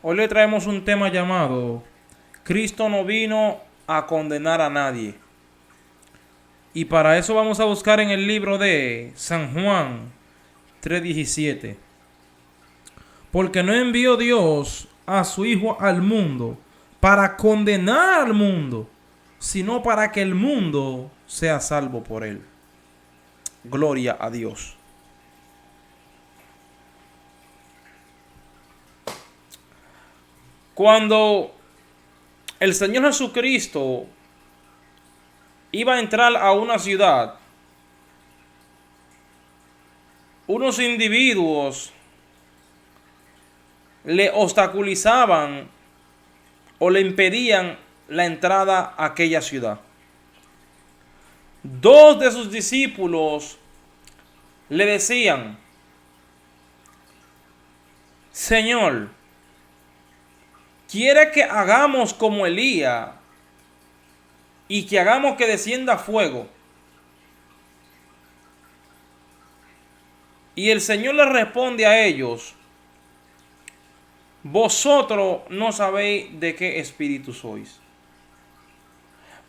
Hoy le traemos un tema llamado Cristo no vino a condenar a nadie. Y para eso vamos a buscar en el libro de San Juan 3:17. Porque no envió Dios a su Hijo al mundo para condenar al mundo, sino para que el mundo sea salvo por él. Gloria a Dios. Cuando el Señor Jesucristo iba a entrar a una ciudad, unos individuos le obstaculizaban o le impedían la entrada a aquella ciudad. Dos de sus discípulos le decían: Señor, ¿quiere que hagamos como Elías y que hagamos que descienda fuego? Y el Señor le responde a ellos: vosotros no sabéis de qué espíritu sois.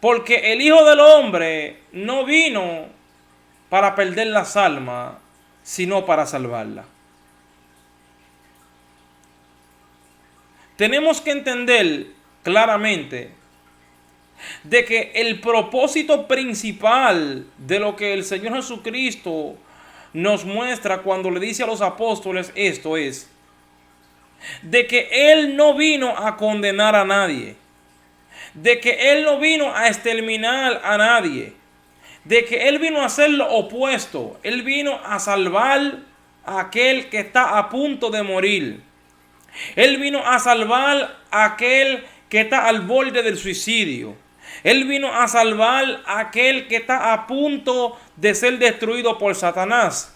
Porque el Hijo del Hombre no vino para perder las almas, sino para salvarlas. Tenemos que entender claramente de que el propósito principal de lo que el Señor Jesucristo nos muestra cuando le dice a los apóstoles esto es de que Él no vino a condenar a nadie, de que Él no vino a exterminar a nadie, de que Él vino a hacer lo opuesto. Él vino a salvar a aquel que está a punto de morir. Él vino a salvar a aquel que está al borde del suicidio. Él vino a salvar a aquel que está a punto de ser destruido por Satanás.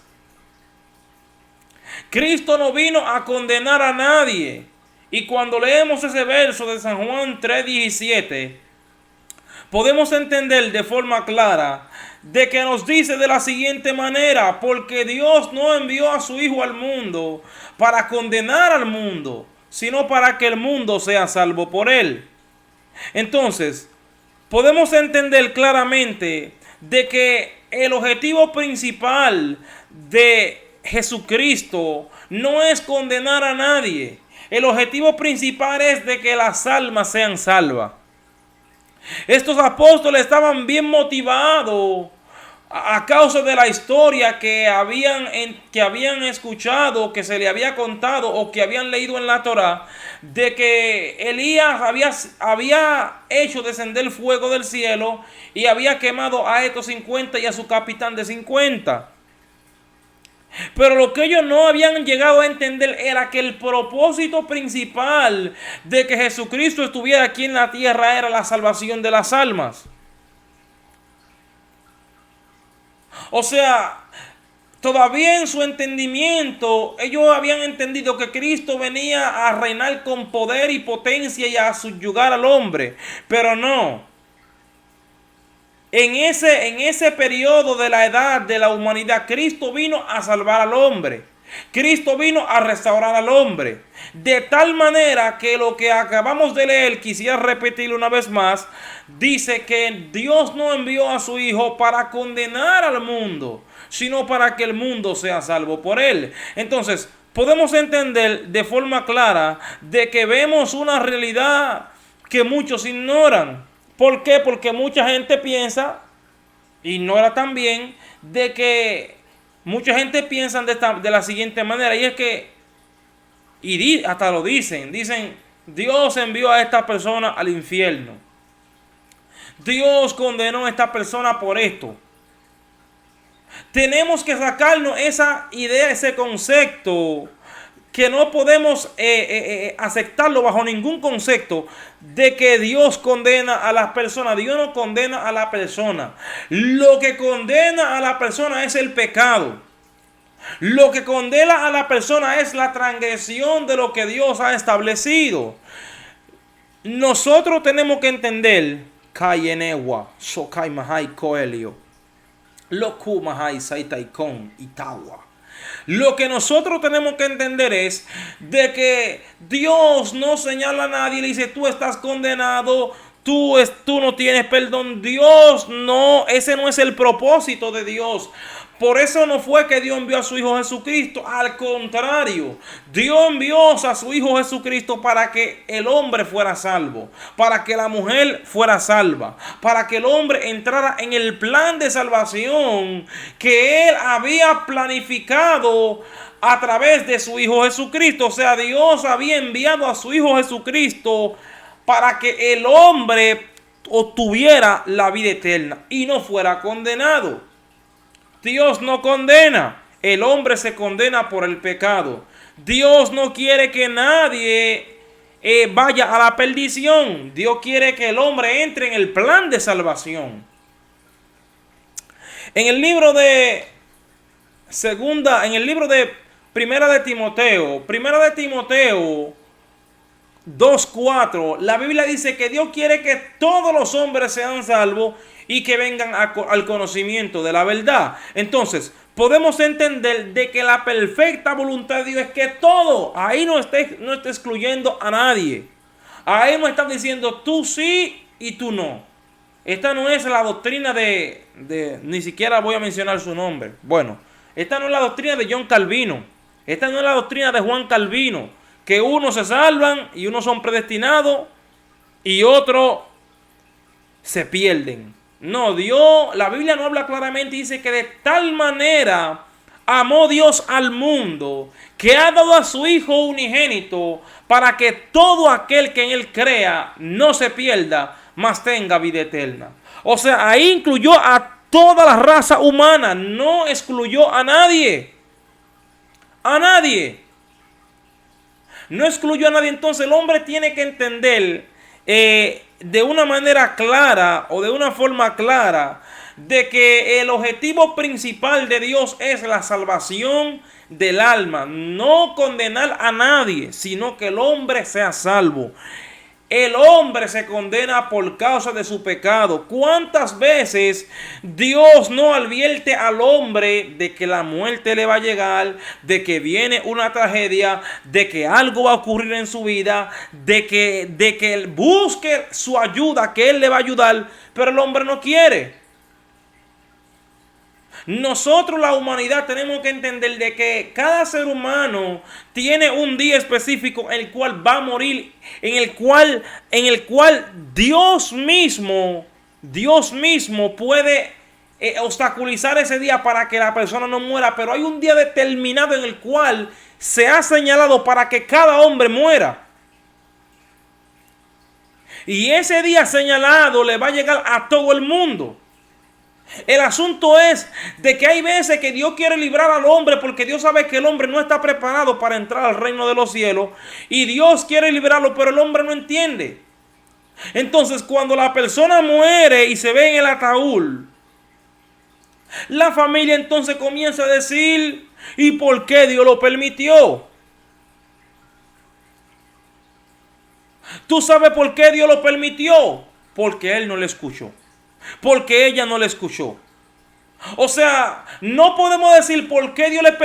Cristo no vino a condenar a nadie. Y cuando leemos ese verso de San Juan 3:17, podemos entender de forma clara de que nos dice de la siguiente manera: porque Dios no envió a su Hijo al mundo para condenar al mundo, sino para que el mundo sea salvo por él. Entonces, podemos entender claramente de que el objetivo principal de Jesucristo no es condenar a nadie. El objetivo principal es de que las almas sean salvas. Estos apóstoles estaban bien motivados a causa de la historia que habían escuchado, que se le había contado o que habían leído en la Torá, de que Elías había hecho descender fuego del cielo y había quemado a estos 50 y a su capitán de 50. Pero lo que ellos no habían llegado a entender era que el propósito principal de que Jesucristo estuviera aquí en la tierra era la salvación de las almas. O sea, todavía en su entendimiento, ellos habían entendido que Cristo venía a reinar con poder y potencia y a subyugar al hombre. Pero no. En ese periodo de la edad de la humanidad, Cristo vino a salvar al hombre. Cristo vino a restaurar al hombre. De tal manera que lo que acabamos de leer, quisiera repetirlo una vez más, dice que Dios no envió a su Hijo para condenar al mundo, sino para que el mundo sea salvo por él. Entonces, podemos entender de forma clara de que vemos una realidad que muchos ignoran. ¿Por qué? Porque mucha gente piensa, ignora también, de que mucha gente piensa de la siguiente manera, y es que, hasta lo dicen, Dios envió a esta persona al infierno. Dios condenó a esta persona por esto. Tenemos que sacarnos esa idea, ese concepto, que no podemos aceptarlo bajo ningún concepto de que Dios condena a las personas. Dios no condena a la persona. Lo que condena a la persona es el pecado. Lo que condena a la persona es la transgresión de lo que Dios ha establecido. Nosotros tenemos que entender Kayenewa, Sokai Mahai Coelio, Loku Mahai Saitaikon Itawa. Lo que nosotros tenemos que entender es de que Dios no señala a nadie y le dice, tú estás condenado, tú no tienes perdón. Dios no, ese no es el propósito de Dios. Por eso no fue que Dios envió a su Hijo Jesucristo. Al contrario, Dios envió a su Hijo Jesucristo para que el hombre fuera salvo, para que la mujer fuera salva, para que el hombre entrara en el plan de salvación que Él había planificado a través de su Hijo Jesucristo. O sea, Dios había enviado a su Hijo Jesucristo para que el hombre obtuviera la vida eterna y no fuera condenado. Dios no condena, el hombre se condena por el pecado. Dios no quiere que nadie vaya a la perdición. Dios quiere que el hombre entre en el plan de salvación. En el libro de Primera de Timoteo 2:4, la Biblia dice que Dios quiere que todos los hombres sean salvos y que vengan al conocimiento de la verdad. Entonces, podemos entender de que la perfecta voluntad de Dios es que todo, ahí no está excluyendo a nadie. Ahí no está diciendo tú sí y tú no. Esta no es la doctrina ni siquiera voy a mencionar su nombre. Bueno, esta no es la doctrina de John Calvino. Esta no es la doctrina de Juan Calvino, que unos se salvan y unos son predestinados y otros se pierden. No, la Biblia no habla claramente y dice que de tal manera amó Dios al mundo que ha dado a su Hijo unigénito para que todo aquel que en Él crea no se pierda, mas tenga vida eterna. O sea, ahí incluyó a toda la raza humana, no excluyó a nadie. A nadie. No excluyó a nadie. Entonces el hombre tiene que entender de una manera clara o de una forma clara de que el objetivo principal de Dios es la salvación del alma. No condenar a nadie, sino que el hombre sea salvo. El hombre se condena por causa de su pecado. ¿Cuántas veces Dios no advierte al hombre de que la muerte le va a llegar, de que viene una tragedia, de que algo va a ocurrir en su vida, de que él busque su ayuda, que Él le va a ayudar, pero el hombre no quiere? Nosotros, la humanidad, tenemos que entender de que cada ser humano tiene un día específico en el cual va a morir, en el cual Dios mismo puede obstaculizar ese día para que la persona no muera, pero hay un día determinado en el cual se ha señalado para que cada hombre muera. Y ese día señalado le va a llegar a todo el mundo. El asunto es de que hay veces que Dios quiere librar al hombre porque Dios sabe que el hombre no está preparado para entrar al reino de los cielos y Dios quiere librarlo, pero el hombre no entiende. Entonces, cuando la persona muere y se ve en el ataúd, la familia entonces comienza a decir, ¿y por qué Dios lo permitió? ¿Tú sabes por qué Dios lo permitió? Porque Él no le escuchó. Porque ella no le escuchó. O sea, no podemos decir por qué Dios lo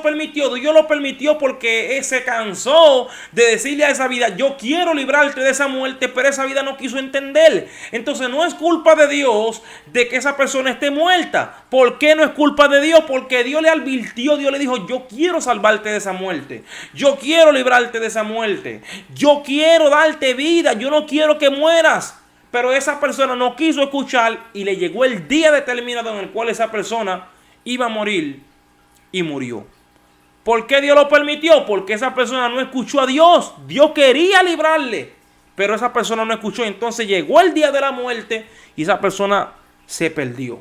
permitió. Dios lo permitió porque Él se cansó de decirle a esa vida, yo quiero librarte de esa muerte, pero esa vida no quiso entender. Entonces no es culpa de Dios de que esa persona esté muerta. ¿Por qué no es culpa de Dios? Porque Dios le advirtió, Dios le dijo, yo quiero salvarte de esa muerte. Yo quiero librarte de esa muerte. Yo quiero darte vida. Yo no quiero que mueras. Pero esa persona no quiso escuchar y le llegó el día determinado en el cual esa persona iba a morir y murió. ¿Por qué Dios lo permitió? Porque esa persona no escuchó a Dios. Dios quería librarle, pero esa persona no escuchó. Entonces llegó el día de la muerte y esa persona se perdió.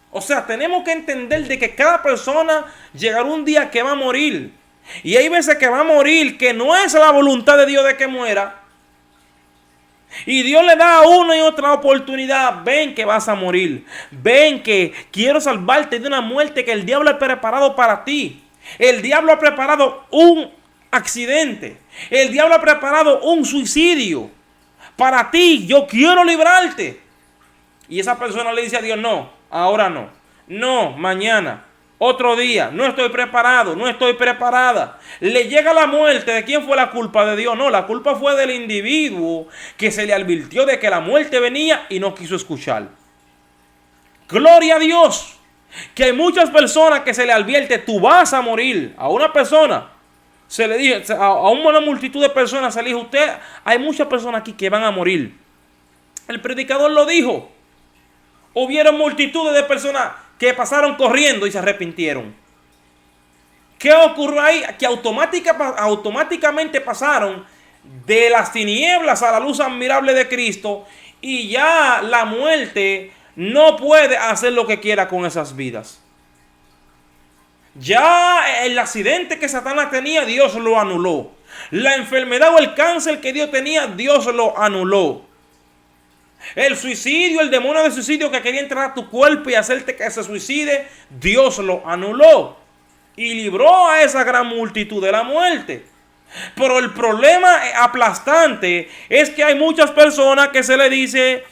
O sea, tenemos que entender de que cada persona llegará un día que va a morir. Y hay veces que va a morir que no es la voluntad de Dios de que muera. Y Dios le da una y otra oportunidad. Ven que vas a morir. Ven que quiero salvarte de una muerte que el diablo ha preparado para ti. El diablo ha preparado un accidente. El diablo ha preparado un suicidio para ti. Yo quiero librarte. Y esa persona le dice a Dios, no, ahora no. No, mañana. Otro día, no estoy preparado, no estoy preparada. Le llega la muerte. ¿De quién fue la culpa? De Dios. No, la culpa fue del individuo que se le advirtió de que la muerte venía y no quiso escuchar. Gloria a Dios. Que hay muchas personas que se le advierte, tú vas a morir. A una persona se le dice, a una multitud de personas se le dijo, usted, hay muchas personas aquí que van a morir. El predicador lo dijo. Hubieron multitudes de personas que pasaron corriendo y se arrepintieron. ¿Qué ocurrió ahí? Que automáticamente pasaron de las tinieblas a la luz admirable de Cristo, y ya la muerte no puede hacer lo que quiera con esas vidas. Ya el accidente que Satanás tenía, Dios lo anuló. La enfermedad o el cáncer que Dios tenía, Dios lo anuló. El suicidio, el demonio de suicidio que quería entrar a tu cuerpo y hacerte que se suicide, Dios lo anuló y libró a esa gran multitud de la muerte. Pero el problema aplastante es que hay muchas personas que se le dice,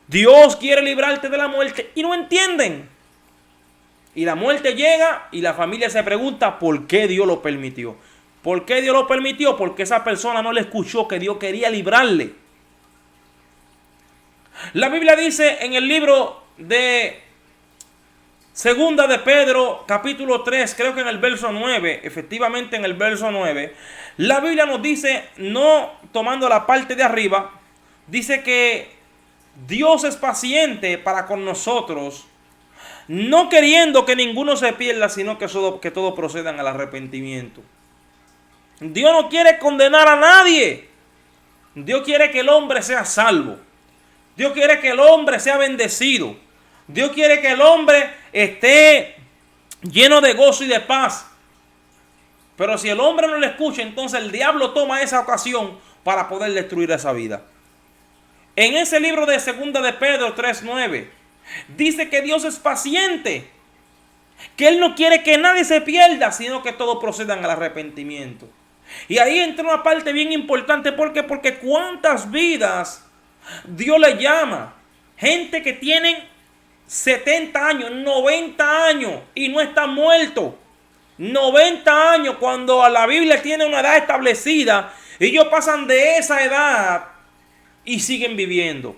Dios quiere librarte de la muerte, y no entienden. Y la muerte llega y la familia se pregunta por qué Dios lo permitió. ¿Por qué Dios lo permitió? Porque esa persona no le escuchó que Dios quería librarle. La Biblia dice en el libro de Segunda de Pedro, capítulo 3, creo que en el verso 9, efectivamente en el verso 9, la Biblia nos dice, no tomando la parte de arriba, dice que Dios es paciente para con nosotros, no queriendo que ninguno se pierda, sino que todos procedan al arrepentimiento. Dios no quiere condenar a nadie. Dios quiere que el hombre sea salvo. Dios quiere que el hombre sea bendecido. Dios quiere que el hombre esté lleno de gozo y de paz. Pero si el hombre no le escucha, entonces el diablo toma esa ocasión para poder destruir esa vida. En ese libro de Segunda de Pedro 3:9 dice que Dios es paciente, que Él no quiere que nadie se pierda, sino que todos procedan al arrepentimiento. Y ahí entra una parte bien importante. ¿Por qué? Porque cuántas vidas Dios le llama. Gente que tienen 70 años, 90 años y no están muertos. 90 años cuando la Biblia tiene una edad establecida. Ellos pasan de esa edad y siguen viviendo.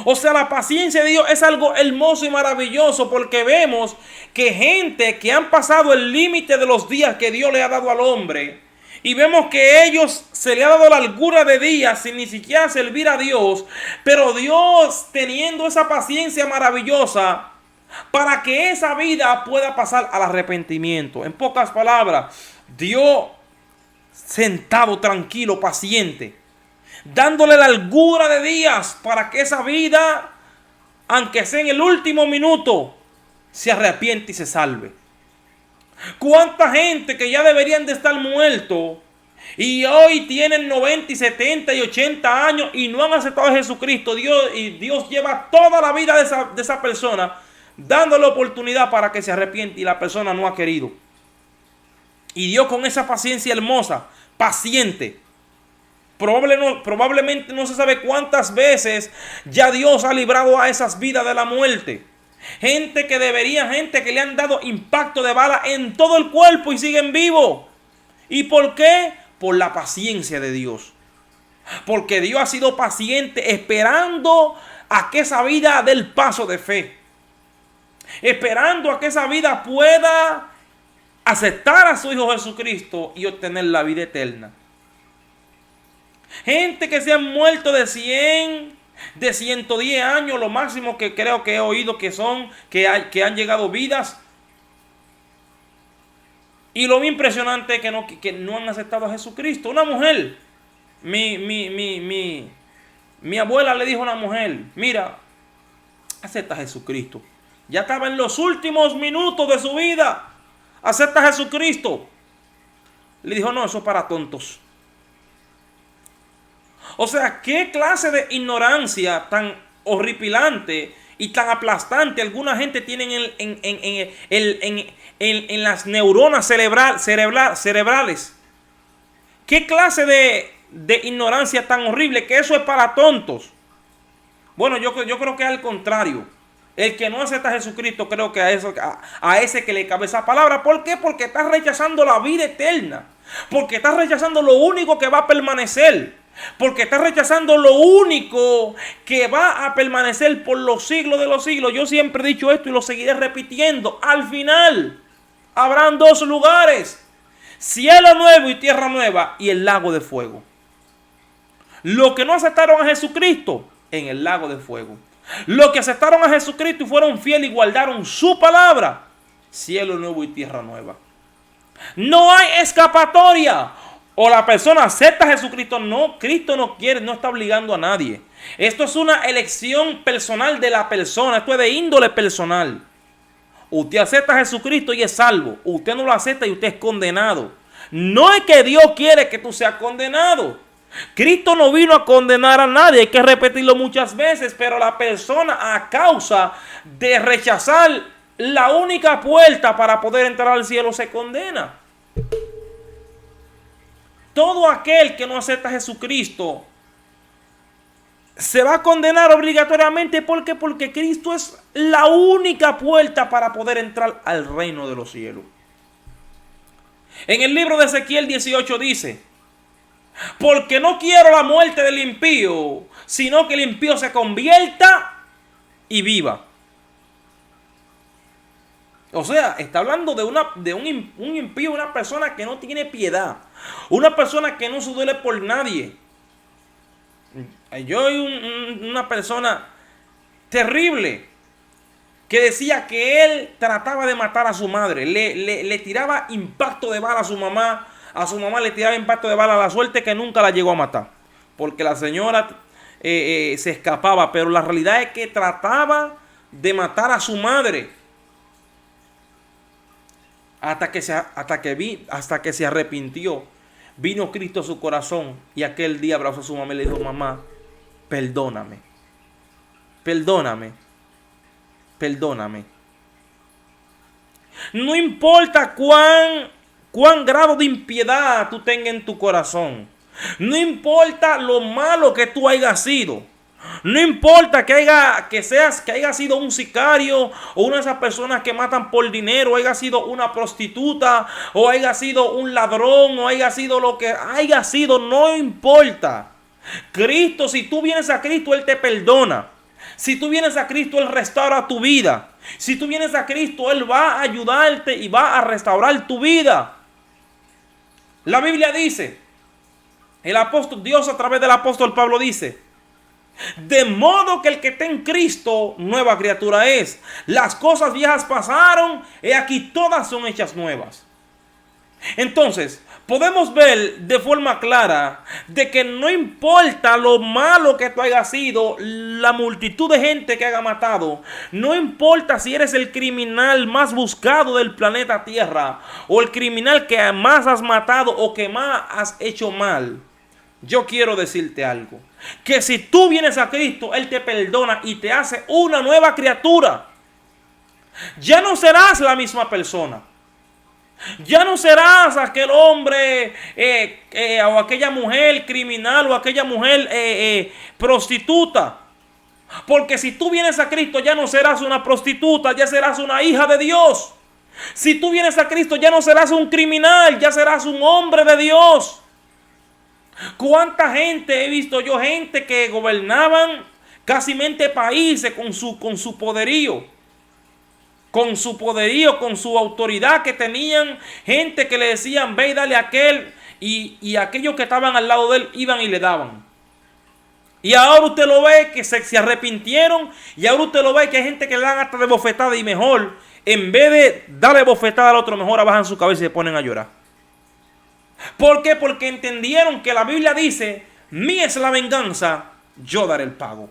O sea, la paciencia de Dios es algo hermoso y maravilloso, porque vemos que gente que han pasado el límite de los días que Dios le ha dado al hombre, y vemos que ellos se le ha dado la largura de días sin ni siquiera servir a Dios, pero Dios teniendo esa paciencia maravillosa para que esa vida pueda pasar al arrepentimiento. En pocas palabras, Dios sentado, tranquilo, paciente, dándole la largura de días para que esa vida, aunque sea en el último minuto, se arrepiente y se salve. ¿Cuánta gente que ya deberían de estar muertos y hoy tienen 90 y 70 y 80 años y no han aceptado a Jesucristo? Dios lleva toda la vida de esa persona dándole oportunidad para que se arrepiente, y la persona no ha querido. Y Dios, con esa paciencia hermosa, paciente, probablemente no se sabe cuántas veces ya Dios ha librado a esas vidas de la muerte. Gente que le han dado impacto de bala en todo el cuerpo y siguen vivos. ¿Y por qué? Por la paciencia de Dios. Porque Dios ha sido paciente esperando a que esa vida dé el paso de fe. Esperando a que esa vida pueda aceptar a su Hijo Jesucristo y obtener la vida eterna. Gente que se han muerto de 100, de 110 años, lo máximo que creo que he oído que han llegado vidas. Y lo más impresionante es que no han aceptado a Jesucristo. Una mujer, mi abuela le dijo a una mujer, mira, acepta a Jesucristo. Ya estaba en los últimos minutos de su vida. Acepta a Jesucristo. Le dijo, no, eso es para tontos. O sea, ¿qué clase de ignorancia tan horripilante y tan aplastante alguna gente tiene en las neuronas cerebrales? ¿Qué clase de ignorancia tan horrible que eso es para tontos? Bueno, yo creo que es al contrario. El que no acepta a Jesucristo, creo que a ese que le cabe esa palabra. ¿Por qué? Porque está rechazando la vida eterna. Porque está rechazando lo único que va a permanecer. Porque está rechazando lo único que va a permanecer por los siglos de los siglos. Yo siempre he dicho esto y lo seguiré repitiendo. Al final habrán dos lugares: cielo nuevo y tierra nueva, y el lago de fuego. Los que no aceptaron a Jesucristo, en el lago de fuego. Los que aceptaron a Jesucristo y fueron fieles y guardaron su palabra, cielo nuevo y tierra nueva. No hay escapatoria. O la persona acepta a Jesucristo. No, Cristo no quiere, no está obligando a nadie. Esto es una elección personal de la persona. Esto es de índole personal. Usted acepta a Jesucristo y es salvo. Usted no lo acepta y usted es condenado. No es que Dios quiere que tú seas condenado. Cristo no vino a condenar a nadie. Hay que repetirlo muchas veces. Pero la persona, a causa de rechazar la única puerta para poder entrar al cielo, se condena. Todo aquel que no acepta a Jesucristo se va a condenar obligatoriamente. ¿Por qué? Porque Cristo es la única puerta para poder entrar al reino de los cielos. En el libro de Ezequiel 18 dice: porque no quiero la muerte del impío, sino que el impío se convierta y viva. O sea, está hablando de un impío, una persona que no tiene piedad, una persona que no se duele por nadie. Yo hay una persona terrible que decía que él trataba de matar a su madre, le tiraba impacto de bala a su mamá le tiraba impacto de bala, a la suerte que nunca la llegó a matar, porque la señora se escapaba, pero la realidad es que trataba de matar a su madre. Hasta que se arrepintió, vino Cristo a su corazón y aquel día abrazó a su mamá y le dijo: mamá, perdóname, perdóname, perdóname. No importa cuán grado de impiedad tú tengas en tu corazón, no importa lo malo que tú hayas sido, no importa que haya sido un sicario o una de esas personas que matan por dinero, o haya sido una prostituta, o haya sido un ladrón, o haya sido lo que haya sido, no importa. Cristo, si tú vienes a Cristo, Él te perdona. Si tú vienes a Cristo, Él restaura tu vida. Si tú vienes a Cristo, Él va a ayudarte y va a restaurar tu vida. La Biblia dice, Dios a través del apóstol Pablo dice: de modo que el que está en Cristo, nueva criatura es. Las cosas viejas pasaron, y aquí todas son hechas nuevas. Entonces, podemos ver de forma clara de que no importa lo malo que tú hayas sido, la multitud de gente que haya matado, no importa si eres el criminal más buscado del planeta Tierra, o el criminal que más has matado o que más has hecho mal. Yo quiero decirte algo, que si tú vienes a Cristo, Él te perdona y te hace una nueva criatura. Ya no serás la misma persona. Ya no serás aquel hombre o aquella mujer criminal o aquella mujer prostituta. Porque si tú vienes a Cristo, ya no serás una prostituta, ya serás una hija de Dios. Si tú vienes a Cristo, ya no serás un criminal, ya serás un hombre de Dios. ¿Cuánta gente he visto yo? Gente que gobernaban casi países con su poderío. Con su poderío, con su autoridad que tenían. Gente que le decían: ve y dale a aquel. Y aquellos que estaban al lado de él iban y le daban. Y ahora usted lo ve que se arrepintieron. Y ahora usted lo ve que hay gente que le dan hasta de bofetada. Y mejor, en vez de darle bofetada al otro, mejor abajan su cabeza y se ponen a llorar. ¿Por qué? Porque entendieron que la Biblia dice: mía es la venganza, yo daré el pago.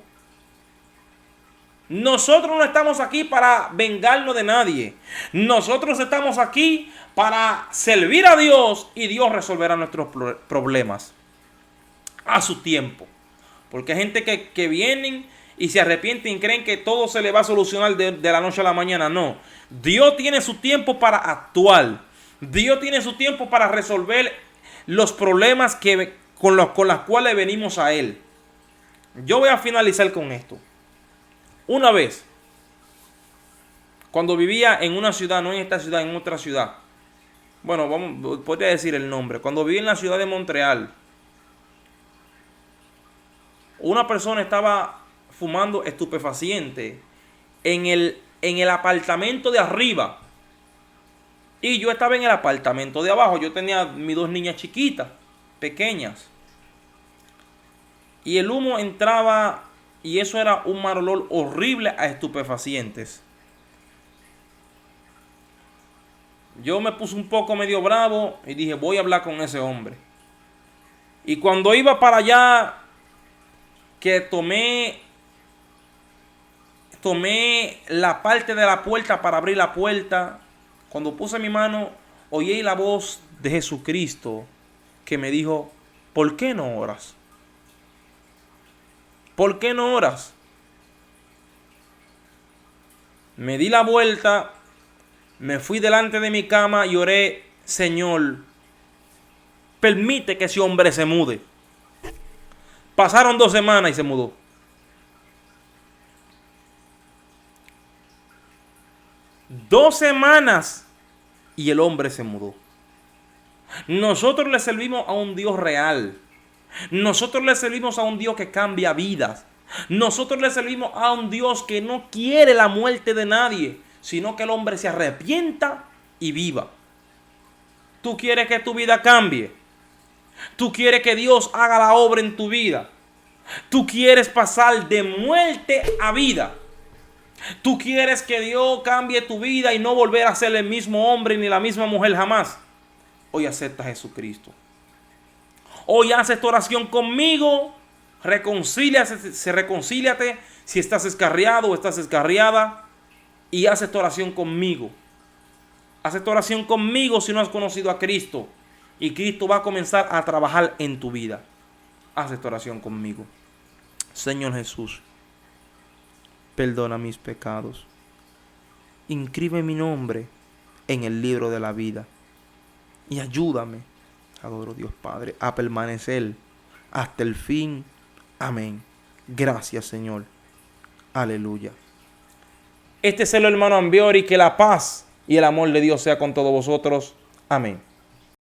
Nosotros no estamos aquí para vengarnos de nadie. Nosotros estamos aquí para servir a Dios, y Dios resolverá nuestros problemas a su tiempo. Porque hay gente que vienen y se arrepienten y creen que todo se le va a solucionar de la noche a la mañana. No, Dios tiene su tiempo para actuar. Dios tiene su tiempo para resolver los problemas con los cuales venimos a Él. Yo voy a finalizar con esto. Una vez Cuando vivía en una ciudad, no en esta ciudad, en otra ciudad. Bueno, podría decir el nombre. Cuando vivía en la ciudad de Montreal, una persona estaba fumando estupefaciente en el apartamento de arriba. Y yo estaba en el apartamento de abajo. Yo tenía mis dos niñas chiquitas, pequeñas. Y el humo entraba y eso era un mal olor horrible a estupefacientes. Yo me puse un poco medio bravo y dije, voy a hablar con ese hombre. Y cuando iba para allá, que tomé la parte de la puerta para abrir la puerta, cuando puse mi mano, oí la voz de Jesucristo que me dijo, ¿por qué no oras? ¿Por qué no oras? Me di la vuelta, me fui delante de mi cama y oré, Señor, permite que ese hombre se mude. Pasaron 2 semanas y se mudó. 2 semanas y el hombre se mudó. Nosotros le servimos a un Dios real. Nosotros le servimos a un Dios que cambia vidas. Nosotros le servimos a un Dios que no quiere la muerte de nadie, sino que el hombre se arrepienta y viva. ¿Tú quieres que tu vida cambie? ¿Tú quieres que Dios haga la obra en tu vida? ¿Tú quieres pasar de muerte a vida? ¿Tú quieres que Dios cambie tu vida y no volver a ser el mismo hombre ni la misma mujer jamás? Hoy acepta a Jesucristo. Hoy haz esta oración conmigo. Reconcíliate si estás escarriado o estás escarriada. Y haz esta oración conmigo. Haz esta oración conmigo si no has conocido a Cristo. Y Cristo va a comenzar a trabajar en tu vida. Haz esta oración conmigo. Señor Jesús, perdona mis pecados. Inscribe mi nombre en el libro de la vida. Y ayúdame, adoro Dios Padre, a permanecer hasta el fin. Amén. Gracias, Señor. Aleluya. Este es el hermano Ambiori. Que la paz y el amor de Dios sea con todos vosotros. Amén.